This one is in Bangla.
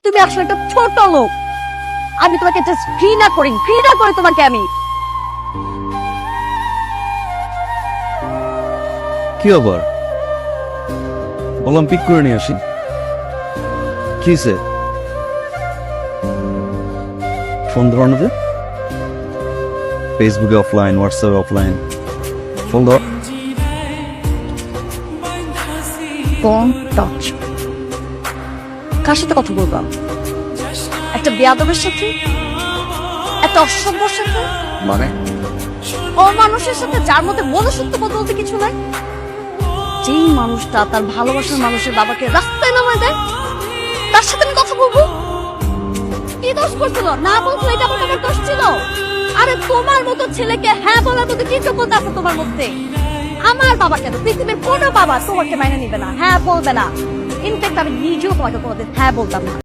তুমি আসলে একটা ছোট লোক। আমি তোমাকে জাস্ট ঘৃণা করি তোমাকে আমি। কি আবার বললাম পিক করে নিয়ে আসি। কিসে ফোন ধরানো যে ফেসবুকে অফলাইন, হোয়াটসঅ্যাপে অফলাইন, ফোন ধর। Phone touch. কার সাথে কথা বললাম? একটা বেয়াদবের সাথে, একটা অসভ্যর সাথে, মানে অমানুষের সাথে, যার মধ্যে মনুষ্যত্ব বলতে কিছু নাই। যেই মানুষটা তার ভালোবাসার মানুষের বাবাকে রাস্তায় নামায় দেয়, তার সাথে আমি কথা বলবো? কি দোষ করছিল? না বলছিল এটা আমার বাবার দোষ ছিল? আরে তোমার মতো ছেলেকে হ্যাঁ বলার মতো কি যোগ্যতা আছে তোমার মধ্যে? আমার বাবা কেন, পৃথিবীর কোনো বাবা তোমাকে মাইনে নিবে না, হ্যাঁ বলবে না। ইনফ্যাক্ট আমি নিজেও তোমাকে কোনোদিন হ্যাঁ বলতাম না।